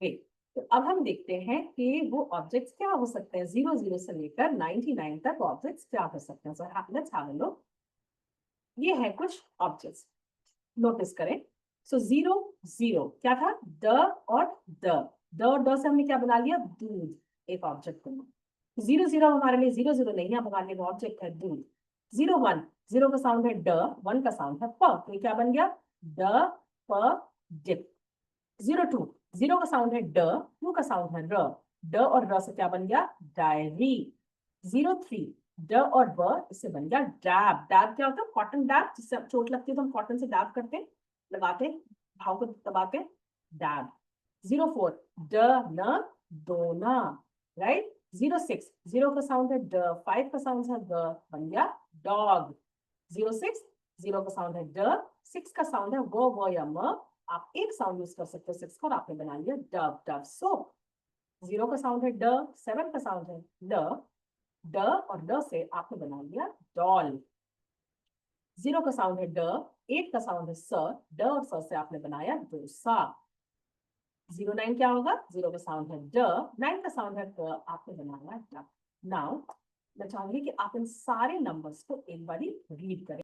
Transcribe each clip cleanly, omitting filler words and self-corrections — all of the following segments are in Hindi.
ग्रेट। तो अब हम देखते हैं कि वो ऑब्जेक्ट्स क्या हो सकते हैं, 00 से लेकर 99 तक ऑब्जेक्ट्स क्या हो सकते हैं। So let's have a look. ये है कुछ ऑब्जेक्ट्स, नोटिस करें। सो 00 क्या था, ड और द। ड और ड से हमने क्या बना लिया, दूध, एक ऑब्जेक्ट बना। 00 हमारे लिए 00 नहीं है, हमारे लिए ऑब्जेक्ट है दूध। 01, 0 का साउंड है ड, 1 का साउंड है प, तो ये क्या बन गया, ड प डिप। 02, 0 का साउंड है ड, 2 का साउंड है र, ड और र से क्या बन गया, डायरी। 03, ड और ब, इससे बन गया डैब। डैब क्या होता है, कॉटन डैब, जिससे चोट लगती है तो हम कॉटन से डैब करते हैं, लगाते हैं, घाव को दबाते हैं, डैब। 04, ड न दोना, राइट। 06, 0 का साउंड है ड, 5 का साउंड है ग, बन गया डॉग। 06, 0 का साउंड है ड, 6 का साउंड है वो या म, आप एक साउंड यूज कर सकते हो 6 का, और आपने बना लिया डब, डब सोप। 0 का साउंड है ड, 7 का साउंड है ड, ड और ड से आपने बना लिया डॉल। 0 का साउंड है ड, 8 का साउंड है स, ड और स से आपने बनाया डोसा। 09 क्या होगा, 0 का साउंड है ड, 9 का साउंड है क, आपने बनाया डक। नाउ मैं चाहूंगी कि आप इन सारे नंबर्स को एक बारी रीड करें।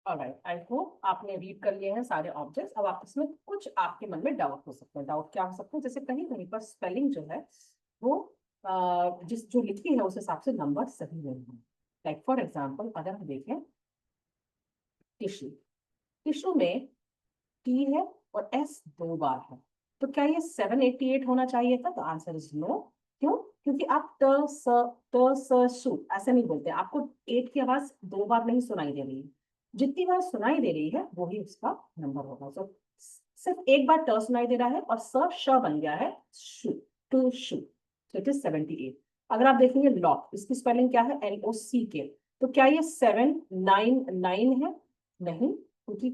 ऑलराइट, आई होप आपने रीड कर लिए हैं सारे ऑब्जेक्ट्स। अब आप इसमें कुछ आपके मन में डाउट हो सकते हैं। डाउट क्या हो सकते हैं? जैसे कहीं कहीं पर स्पेलिंग जो है वो जिस जो लिखी है उस हिसाब से नंबर सही नहीं है। लाइक फॉर एग्जाम्पल अगर हम देखें टिश्यू, टिश्यू में टी है और एस 2 बार है, तो क्या ये 788 होना चाहिए था? तो आंसर इज नो। क्यों? क्योंकि आप सु ऐसे नहीं बोलते, आपको 8 की आवाज 2 बार नहीं सुनाई दे रही है, जितनी बार सुनाई दे रही है वो ही उसका नंबर होगा। तो सिर्फ एक बार ट सुनाई दे रहा है और श बन गया है शू, टू शू, तो इट इज 78। अगर आप देखेंगे लॉक, इसकी स्पेलिंग क्या है? LOCK, तो क्या ये 799 है? नहीं, क्योंकि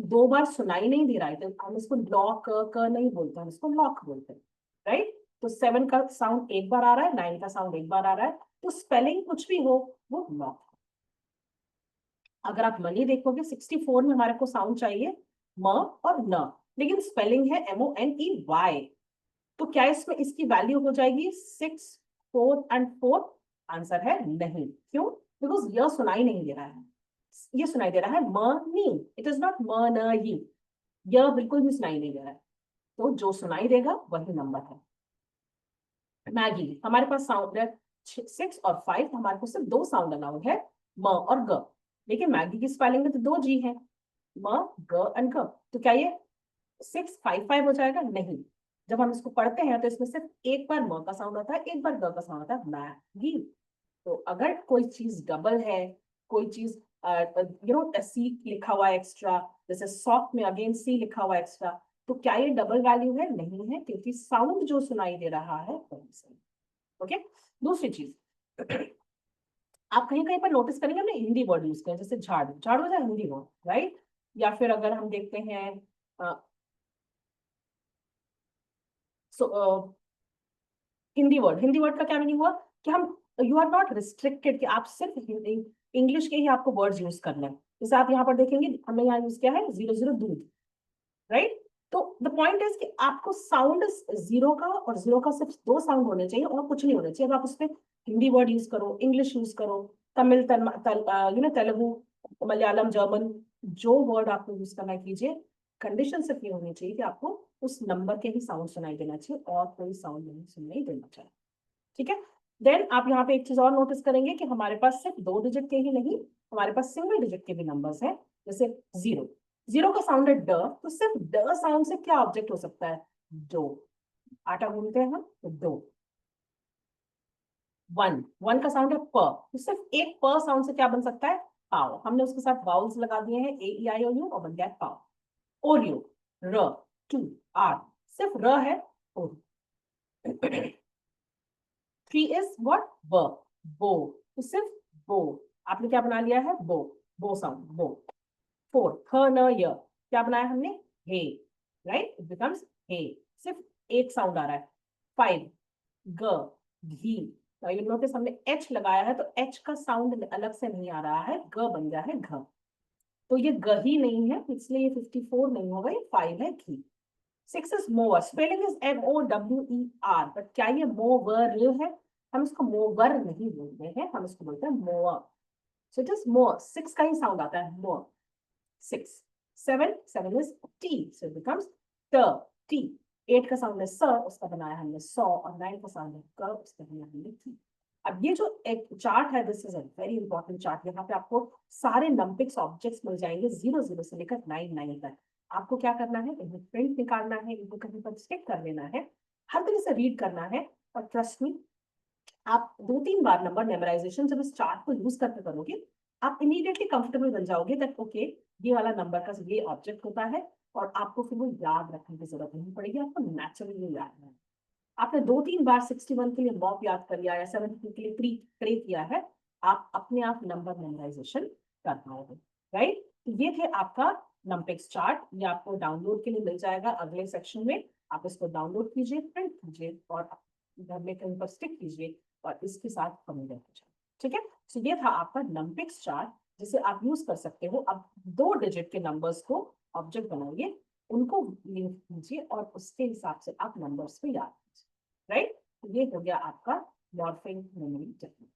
2 बार सुनाई नहीं दे रहा है, तो हम इसको लॉक क नहीं बोलते, हम इसको लॉक बोलते हैं, राइट? तो 7 का साउंड एक बार आ रहा है, 9 का साउंड एक बार आ रहा है, तो स्पेलिंग कुछ भी हो वो लॉक। अगर आप मनी देखोगे 64 में हमारे को साउंड चाहिए म और न, लेकिन स्पेलिंग है MONEY, तो क्या इसमें इसकी वैल्यू हो जाएगी 6 4 एंड 4? आंसर है नहीं। क्यों? बिकॉज यह सुनाई नहीं दे रहा है, ये सुनाई दे रहा है money, it is not money, यह बिल्कुल भी सुनाई नहीं दे रहा है, तो जो सुनाई देगा वही नंबर है। मैगी, हमारे पास साउंड है 6 और 5, हमारे पास सिर्फ 2 साउंड अलाउड है, म और ग, लेकिन मैगी की स्पेलिंग में तो 2 G है, म ग एंड ग, तो क्या ये 655 हो जाएगा? नहीं। जब हम इसको पढ़ते हैं तो इसमें सिर्फ एक बार म का साउंड आता है, एक बार ग का साउंड आता है, मैगी। तो अगर कोई चीज डबल है, कोई चीज सी लिखा हुआ है एक्स्ट्रा, जैसे सॉफ्ट में अगेन सी लिखा हुआ एक्स्ट्रा, तो क्या ये डबल वैल्यू है? नहीं है, क्योंकि साउंड जो सुनाई दे रहा है वही सही। ओके, दूसरी चीज आप कहीं कहीं पर नोटिस करेंगे हमने हिंदी वर्ड यूज करें, जैसे झाड़ू, झाड़ू है हिंदी वर्ड, राइट? या फिर अगर हम देखते हैं हिंदी वर्ड का क्या मीनिंग हुआ कि हम, यू आर नॉट रिस्ट्रिक्टेड कि आप सिर्फ इंग्लिश के ही आपको वर्ड्स यूज करना है। जैसे आप यहाँ पर देखेंगे हमने यहाँ यूज किया है 00 दूध, राइट? तो द पॉइंट इज कि आपको साउंड जीरो का और जीरो का सिर्फ 2 साउंड होने चाहिए और कुछ नहीं होना चाहिए। अब आप उसमें हिंदी वर्ड यूज करो, इंग्लिश यूज करो, तमिल तेलुगु, मलयालम, जर्मन, जो वर्ड आपको यूज करना कीजिए, कंडीशन सिर्फ ये होनी चाहिए कि आपको उस नंबर के ही साउंड सुनाई देना चाहिए और कोई साउंड नहीं सुनाई देना चाहिए। ठीक है? देन आप यहाँ पे एक चीज और नोटिस करेंगे कि हमारे पास सिर्फ 2 डिजिट के ही नहीं, हमारे पास सिंगल डिजिट के भी नंबर्स हैं। जैसे जीरो, जीरो का साउंड है ड, तो सिर्फ ड साउंड से क्या ऑब्जेक्ट हो सकता है? दो, आटा गूंथते हैं हम तो दो। वन, वन का साउंड है प, तो सिर्फ एक प साउंड से क्या बन सकता है? पाव। हमने उसके साथ वाउल्स लगा दिए हैं AEIOU और बन गया पाव। ओरियो, र, टू, आर, सिर्फ र है, ओरियो। Three is what? ब, बो, तो सिर्फ बो, आपने क्या बना लिया है? बो, बो साउंड, बो। फोर, थ न य, क्या बनाया हमने? हे, राइट? इट बिकम्स हे, सिर्फ एक साउंड आ रहा है। फाइव, ग, घी, यू नोटिस हमने एच लगाया है, तो एच का साउंड अलग से नहीं आ रहा है, ग बन गया है घ, तो ये ग ही नहीं है, इसलिए ये 54 नहीं होगा, ये 5 है घी। 6 is mower, spelling is MOWER, but क्या ये मोवर है? हम इसको मोवर नहीं बोलते हैं, हम इसको बोलते हैं mower. So it is more, 6 का ही साउंड आता है, mower. 6, 7, 7 is T, so it becomes T, T। 8 का साउंड है स, उसका बनाया हमने सौ, और 9 का साउंड है क, उसका बनाया हमने थी। अब ये जो एक चार्ट है, this is a very important chart. यहाँ पे आपको सारे नंपिक्स ऑब्जेक्ट्स मिल जाएंगे 00 से लेकर 99 तक। आपको क्या करना है? इन्हें प्रिंट निकालना है, इनको कहीं पर स्टिक कर लेना है, हर तरह से रीड करना है, और ट्रस्ट मी, आप 2-3 बार नंबर मेमोराइजेशन जब इस चार्ट को यूज करके करोगे, आप इमीडिएटली कंफर्टेबल बन जाओगे दैट ओके, ये वाला नंबर का ये ऑब्जेक्ट होता है, और आपको फिर वो याद रखने की जरूरत नहीं पड़ेगी, आपको नेचुरली याद है। आपने 2-3 बार 61 के लिए मॉप याद कर लिया या 70 के लिए प्री प्रे किया है, आप अपने आप नंबर मेमोराइजेशन कर पाओगे, राइट? तो ये थे आपका नंपिक्स चार्ट, ये आपको डाउनलोड के लिए मिल जाएगा अगले सेक्शन में। आप इसको डाउनलोड कीजिए, प्रिंट कीजिए, और घर में कहीं पर स्टिक कीजिए, और इसके साथ familiar हो जाए। ठीक है? तो ये था आपका नंपिक्स चार्ट, जिसे आप यूज कर सकते हो। अब 2 डिजिट के नंबर्स को ऑब्जेक्ट बनाइए, उनको लिंक कीजिए, और उसके हिसाब से आप नंबर्स को याद कीजिए, राइट? ये हो गया आपका मॉर्फिंग मेमोरी टेक्निक।